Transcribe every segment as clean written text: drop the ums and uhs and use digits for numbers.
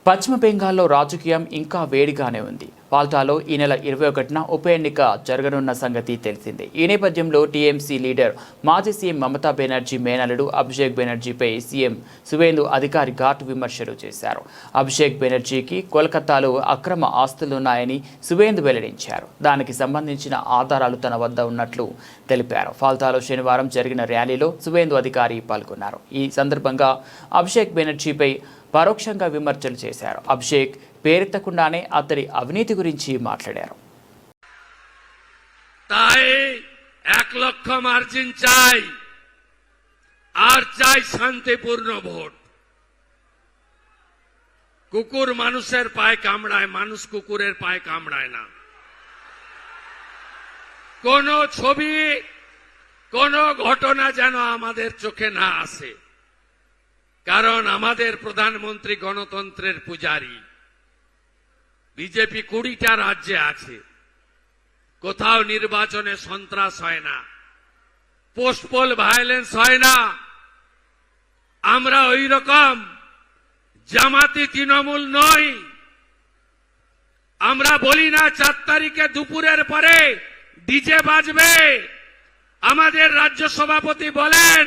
పశ్చిమ బెంగాల్లో రాజకీయం ఇంకా వేడిగానే ఉంది. పాల్టాలో ఈ నెల 21న ఉప ఎన్నిక జరగనున్న సంగతి తెలిసిందే. ఈ నేపథ్యంలో టీఎంసీ లీడర్ మాజీ సీఎం మమతా బెనర్జీ మేనల్లుడు అభిషేక్ బెనర్జీపై సీఎం సువేందు అధికారి ఘాటు విమర్శలు చేశారు. అభిషేక్ బెనర్జీకి కోల్కతాలో అక్రమ ఆస్తులున్నాయని సువేందు వెల్లడించారు. దానికి సంబంధించిన ఆధారాలు తన వద్ద ఉన్నట్లు తెలిపారు. పాల్టాలో శనివారం జరిగిన ర్యాలీలో సువేందు అధికారి పాల్గొన్నారు. ఈ సందర్భంగా అభిషేక్ బెనర్జీపై పరోక్షంగా విమర్శలు చేశారు. అభిషేక్ పేరెత్తకుండానే అతడి అవినీతి గురించి మాట్లాడారు. তাই 1 লক্ষ মার্জিন চাই আর চাই শান্তিপূর্ণ ভোট। কুকুর মানুষের পায়ে কামড়ায়, মানুষ কুকুরের পায়ে কামড়ায় না। কোন ছবি কোন ঘটনা যেন আমাদের চোখে না আসে, কারণ আমাদের প্রধানমন্ত্রী গণতন্ত্রের পূজারী। বিজেপি 20টা রাজ্যে আছে, কোথাও নির্বাচনে সন্ত্রাস হয় না, পোস্টপোল ভায়োলেন্স হয় না। আমরা ওই রকম জামাতি তৃণমূল নই। আমরা বলি না 4 তারিখে দুপুরের পরে ডিজে বাজবে। আমাদের রাজ্য সভাপতি বলেন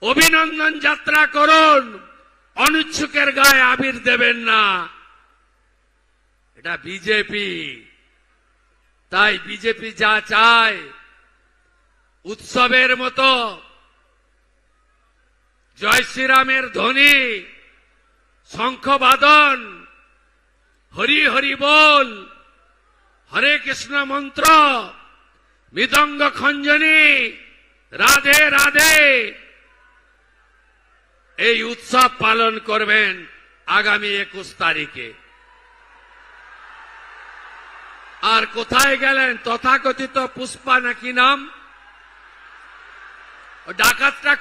অভিনন্দন যাত্রা করুন, অনুচ্ছুকের গায়ে আবির দেবেন না। এটা বিজেপি। তাই বিজেপি যা চায় উৎসবের মতো জয় শ্রীরামের ধ্বনি, শঙ্খবাদন, হরি হরি বল, হরে কৃষ্ণ মন্ত্র, মৃদঙ্গ খঞ্জনি, রাধে রাধে, এই উৎসব পালন করবেন আগামী 21 তারিখে। আর কোথায় গেলেন তথাকথিত পুষ্পা নাকি নাম, ডাকাতটা